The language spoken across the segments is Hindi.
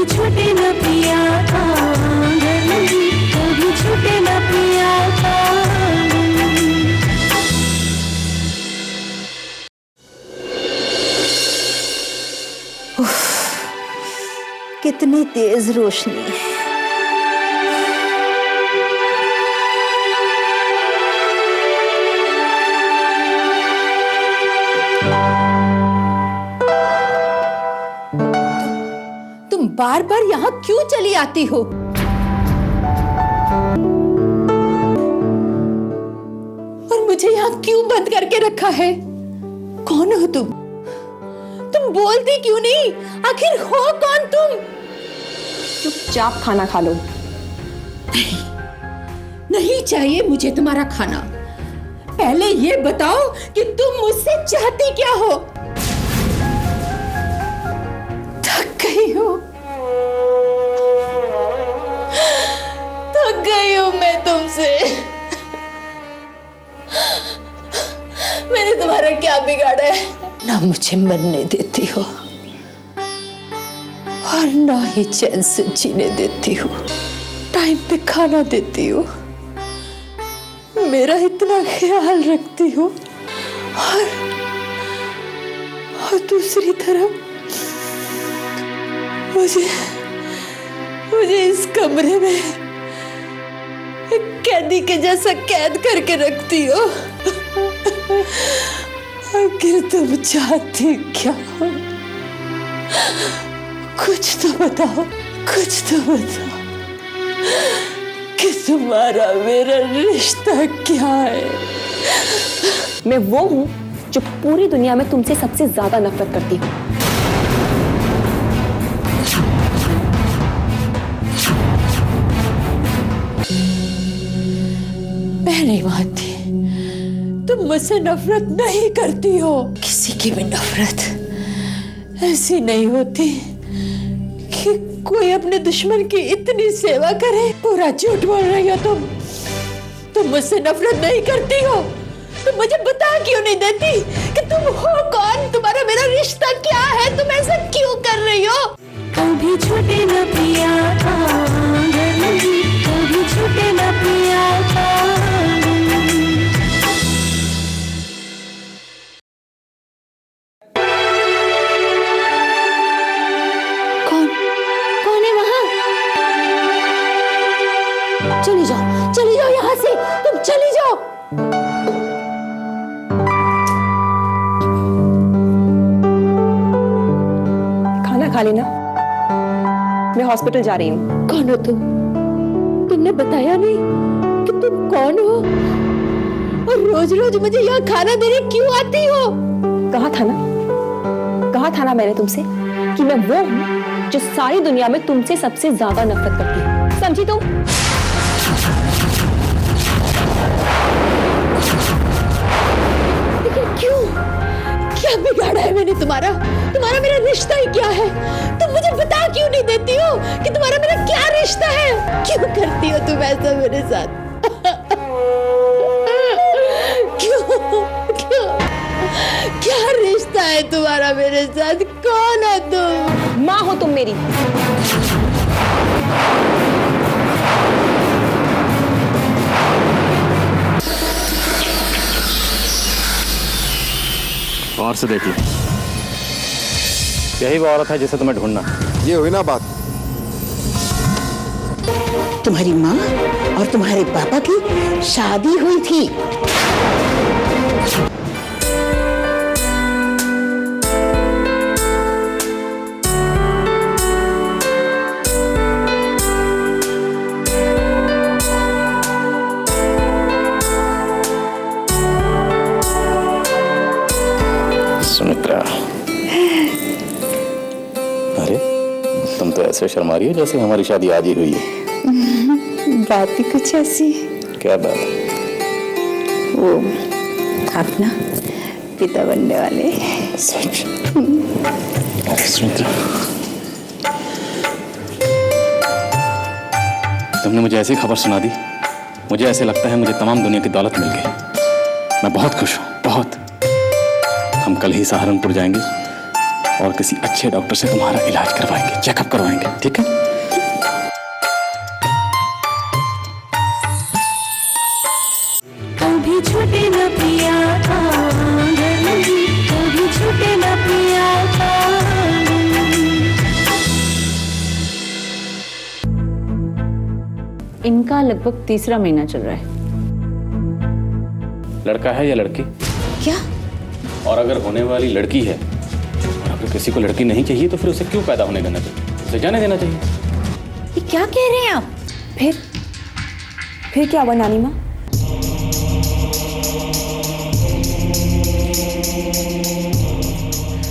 छूटे न पिया आंगन, कभी छूटे न पिया आंगन। कितनी तेज रोशनी है। तुम बार बार यहाँ क्यों चली आती हो? और मुझे यहाँ क्यों बंद करके रखा है? कौन हो तुम? तुम बोलती क्यों नहीं? आखिर हो कौन तुम? चुपचाप खाना खा लो। नहीं, नहीं चाहिए मुझे तुम्हारा खाना। पहले ये बताओ कि तुम मुझसे चाहती क्या हो? थक गई हो, थक गई हूं मैं तुमसे। मैंने तुम्हारा क्या बिगाड़ा है? ना मुझे मरने देती हो और ना ही चैन से जीने देती हो। टाइम पे खाना देती हो, मेरा इतना ख्याल रखती हो, और दूसरी तरफ मुझे इस कमरे में एक कैदी के जैसा कैद करके रखती हो। आखिर तुम चाहती क्या हो? कुछ तो बताओ, कुछ तो बताओ कि तुम्हारा मेरा रिश्ता क्या है? मैं वो हूँ जो पूरी दुनिया में तुमसे सबसे ज्यादा नफरत करती हूँ। मैं नहीं मानती, तुम मुझसे नफरत नहीं करती हो। किसी की भी नफरत ऐसी नहीं होती कि कोई अपने दुश्मन की इतनी सेवा करे। पूरा झूठ बोल रही हो तुम मुझसे नफरत नहीं करती हो। तुम मुझे बता क्यों नहीं देती कि तुम हो कौन? तुम्हारा मेरा रिश्ता क्या है? तुम ऐसा क्यों कर रही हो? कभी छूटे न पिया आंगन, कभी छूटे न पिया आंगन। कौन है वहां? चली जाओ यहाँ से, तुम चली जाओ। खाना खा लेना, मैं हॉस्पिटल जा रही हूँ। कौन हो तुम? तुमने बताया नहीं कि तुम कौन हो, और रोज रोज मुझे यहाँ खाना देने क्यों आती हो? कहा था ना मैंने तुमसे कि मैं वो हूँ जो सारी दुनिया में तुमसे सबसे ज्यादा नफरत करती हूँ। समझी तुम? लेकिन क्यों? क्या बिगाड़ा है मैंने तुम्हारा मेरा रिश्ता ही क्या है? तुम मुझे बता क्यों नहीं देती हो कि तुम्हारा मेरा क्या रिश्ता है? क्यों करती हो तुम ऐसा मेरे साथ? क्यों क्या रिश्ता है तुम्हारा मेरे साथ? कौन हो तुम? माँ हो तुम मेरी। और से देख लो, यही वो औरत है जिसे तुम्हें ढूंढना। ये हुई ना बात। तुम्हारी माँ और तुम्हारे पापा की शादी हुई थी। सुमित्रा, अरे तुम तो ऐसे शर्मा रही हो जैसे हमारी शादी आज ही हुई है। बात ही कुछ ऐसी। क्या बात है? वो अपना पिता बनने वाले। सच? अरे सुमित्रा, तुमने मुझे ऐसी खबर सुना दी, मुझे ऐसे लगता है मुझे तमाम दुनिया की दौलत मिल गई। मैं बहुत खुश हूँ, बहुत। हम कल ही सहारनपुर जाएंगे और किसी अच्छे डॉक्टर से तुम्हारा इलाज करवाएंगे, चेकअप करवाएंगे, ठीक है? कभी छूटे न पिया आंगन जी, कभी छूटे न पिया आंगन। इनका लगभग तीसरा महीना चल रहा है। लड़का है या लड़की? क्या? और अगर होने वाली लड़की है और अगर किसी को लड़की नहीं चाहिए तो फिर उसे क्यों पैदा होने देना चाहिए? उसे जाने देना चाहिए। ये क्या कह रहे हैं आप? फिर क्या हुआ नानी माँ?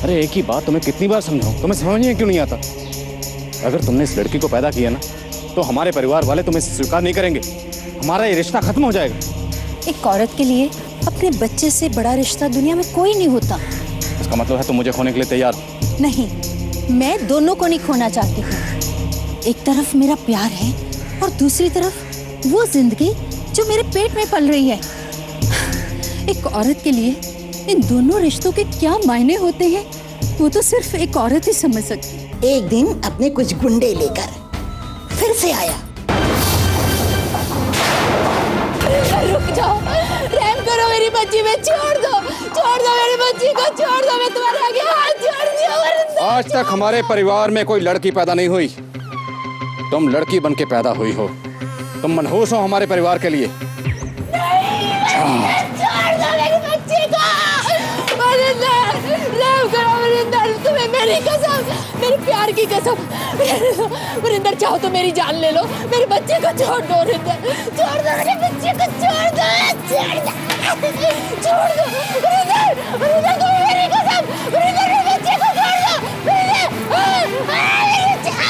अरे एक ही बात तुम्हें कितनी बार समझाऊं, तुम्हें समझ में क्यों नहीं आता? अगर तुमने इस लड़की को पैदा किया ना तो हमारे परिवार वाले तुम्हें स्वीकार नहीं करेंगे, हमारा ये रिश्ता खत्म हो जाएगा। एक औरत के लिए अपने बच्चे से बड़ा रिश्ता दुनिया में कोई नहीं होता। इसका मतलब है तुम मुझे खोने के लिए तैयार हो? नहीं, मैं दोनों को नहीं खोना चाहती हूँ। एक तरफ मेरा प्यार है और दूसरी तरफ वो जिंदगी जो मेरे पेट में पल रही है। एक औरत के लिए इन दोनों रिश्तों के क्या मायने होते हैं वो तो सिर्फ एक औरत ही समझ सकती है। एक दिन अपने कुछ गुंडे लेकर फिर से आया। रुक जाओ, रहम करो मेरी बच्ची में, छोड़ दो मेरी बच्ची को, छोड़ दो, मैं तुम्हारे आगे हाथ जोड़ती हूँ। आज तक हमारे परिवार में कोई लड़की पैदा नहीं हुई, तुम लड़की बन के पैदा हुई हो। तुम मनहूस हो हमारे परिवार के लिए। छोड़ दो मेरी बच्ची को। वरिंदर, रहम करो वरिंदर, तुम्हें मेरी कसम, मेरे प्यार की कसम। वरिंदर, चाहो तो मेरी जान ले लो, मेरे बच्चे को छोड़ दो। वरिंदर, छोड़ दो मेरे बच्चे को, छोड़ दो, छोड़ दो, छोड़ दो। वरिंदर, वरिंदर, तुम्हें मेरी कसम, वरिंदर, मेरे बच्चे को छोड़ दो। वरिंदर, मेरे बच्चे को।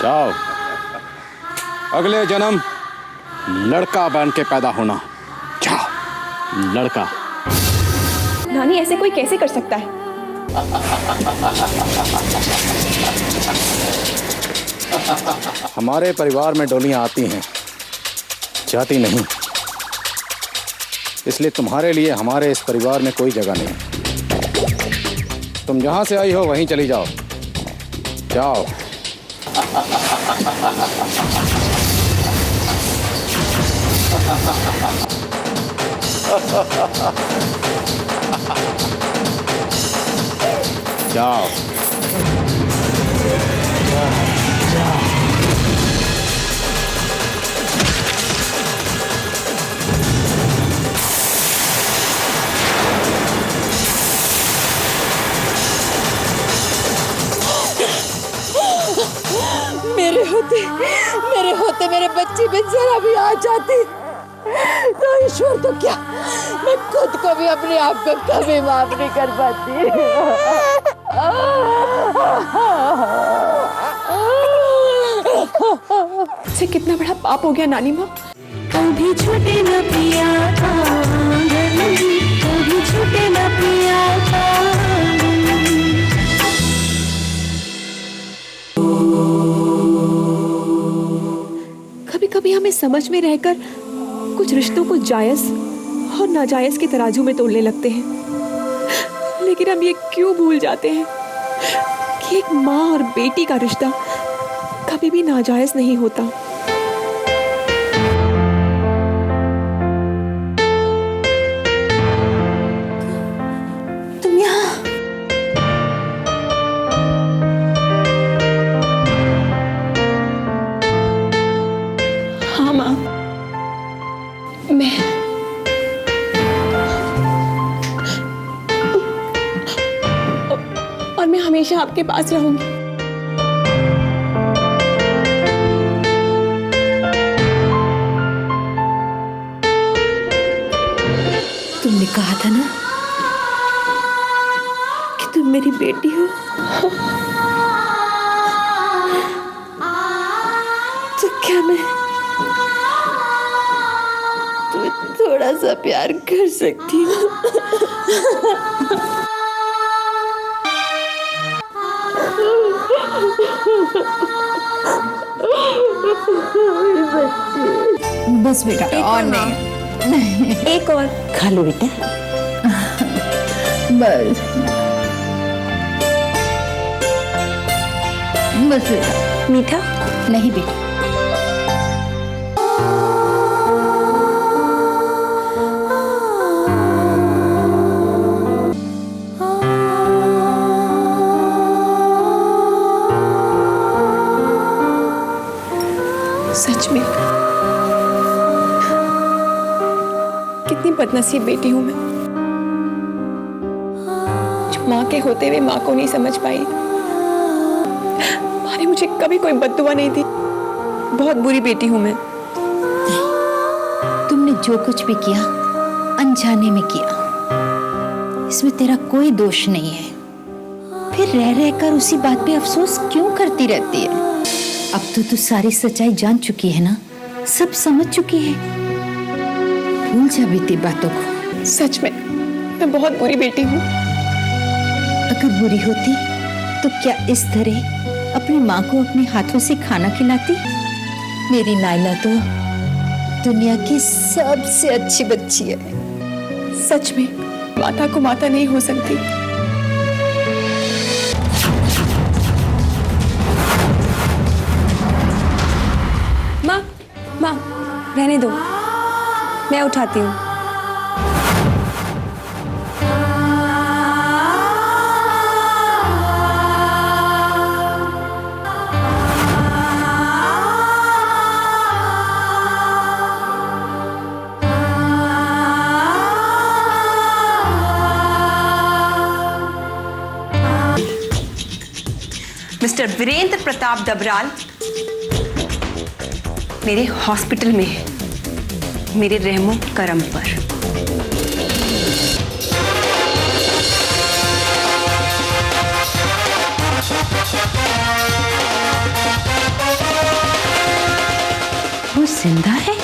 जाओ, अगले जन्म लड़का बन के पैदा होना। जाओ, लड़का। नानी, ऐसे कोई कैसे कर सकता है? हमारे परिवार में डोलियां आती हैं, जाती नहीं। इसलिए तुम्हारे लिए हमारे इस परिवार में कोई जगह नहीं। तुम जहां से आई हो वहीं चली जाओ। जाओ। जाओ। मेरे होते मेरे बच्ची में जरा भी आ जाती तो ईश्वर तो क्या, मैं खुद को भी अपने आप को कभी माफ नहीं कर पाती। से कितना बड़ा पाप हो गया नानी माँ। कभी छूटे न पिया आंगन जी, कभी छूटे न पिया आंगन। कभी कभी हमें समझ में रहकर कुछ रिश्तों को जायज और नाजायज के तराजू में तोड़ने लगते हैं, लेकिन हम ये क्यों भूल जाते हैं कि एक माँ और बेटी का रिश्ता कभी भी नाजायज नहीं होता। तुम यहाँ? हाँ माँ, मैं और मैं हमेशा आपके पास रहूंगी। तुमने कहा था ना कि तुम मेरी बेटी हो, तो क्या मैं तुम्हें थोड़ा सा प्यार कर सकती हूँ? बस बेटा, और नहीं। एक और। खा लो बेटा। बस बस बेटा। मीठा? नहीं बेटा। सच में कितनी बदनसीब बेटी हूं मैं, जो माँ के होते हुए माँ को नहीं समझ पाई। माँ ने मुझे कभी कोई बद्दुआ नहीं दी। बहुत बुरी बेटी हूं मैं। तुमने जो कुछ भी किया अनजाने में किया, इसमें तेरा कोई दोष नहीं है। फिर रह रहकर उसी बात पे अफसोस क्यों करती रहती है? अब तो तू सारी सच्चाई जान चुकी है ना, सब समझ चुकी है। भूल जा बीती बातों को। सच में मैं बहुत बुरी बेटी हूँ। अगर बुरी होती तो क्या इस तरह अपनी माँ को अपने हाथों से खाना खिलाती? मेरी नायला तो दुनिया की सबसे अच्छी बच्ची है। सच में माता को माता नहीं हो सकती। माँ, माँ, रहने दो, मैं उठाती हूँ। मिस्टर वीरेंद्र प्रताप डबराल मेरे हॉस्पिटल में है, मेरे रहमो करम पर। वो जिंदा है?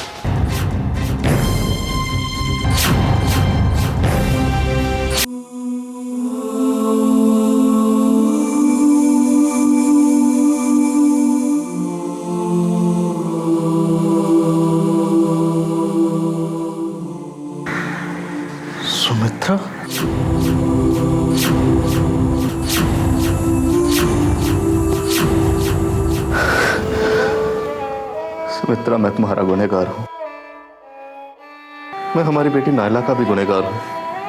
सुमित्रा? सुमित्रा, मैं तुम्हारा गुनहगार हूं। मैं हमारी बेटी नायला का भी गुनहगार हूं,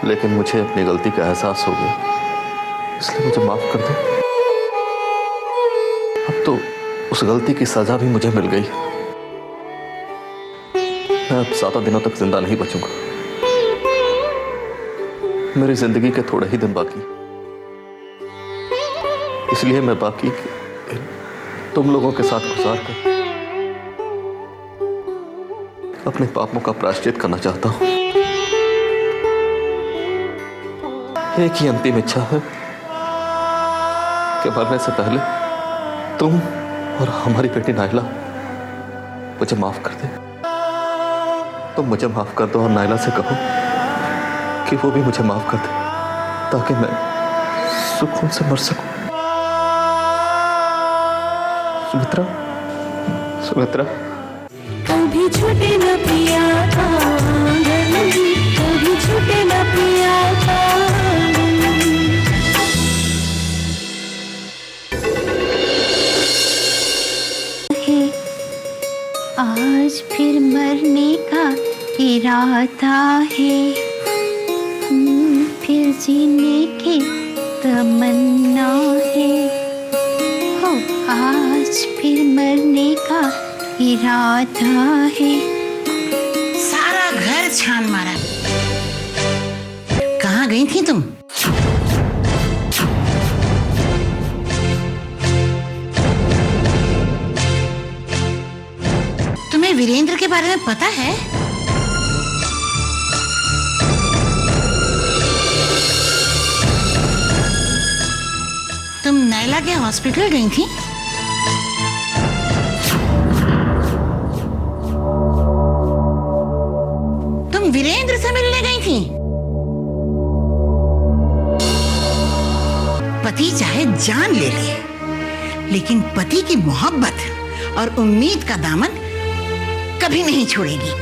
लेकिन मुझे अपनी गलती का एहसास हो गया, इसलिए मुझे माफ कर दो। अब तो उस गलती की सजा भी मुझे मिल गई। मैं अब 7 दिनों तक जिंदा नहीं बचूंगा। मेरी जिंदगी के थोड़े ही दिन बाकी, इसलिए मैं बाकी तुम लोगों के साथ गुजार कर अपने पापों का प्रायश्चित करना चाहता हूं। एक ही अंतिम इच्छा है कि मरने से पहले तुम और हमारी बेटी नायला मुझे माफ कर दे। तुम मुझे माफ कर दो और नायला से कहो कि वो भी मुझे माफ कर दे, ताकि मैं सुकून से मर सकूं। सुमित्रा, सुमित्रा। कभी छूटे न पिया का आंगन, कभी छूटे न पिया का आंगन। आज फिर मरने का इरादा है, फिर जीने की तमन्ना है। हो, आज फिर मरने का इरादा है। सारा घर छान मारा। कहाँ गई थी तुम? तुम्हें वीरेंद्र के बारे में पता है? तुम नायला के हॉस्पिटल गई थी? तुम वीरेंद्र से मिलने गई थी? पति चाहे जान ले ले, लेकिन पति की मोहब्बत और उम्मीद का दामन कभी नहीं छोड़ेगी।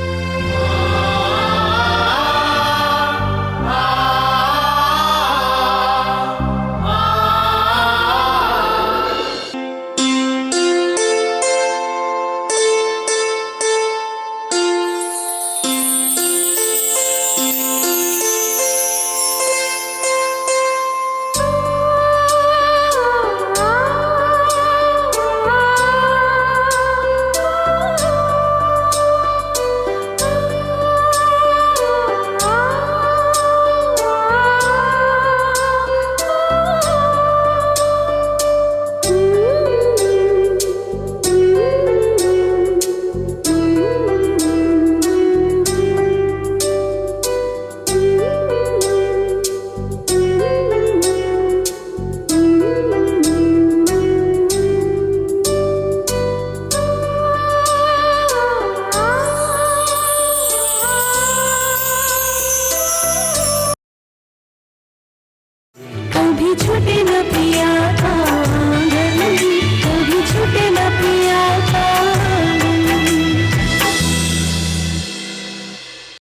कभी छूटे न पिया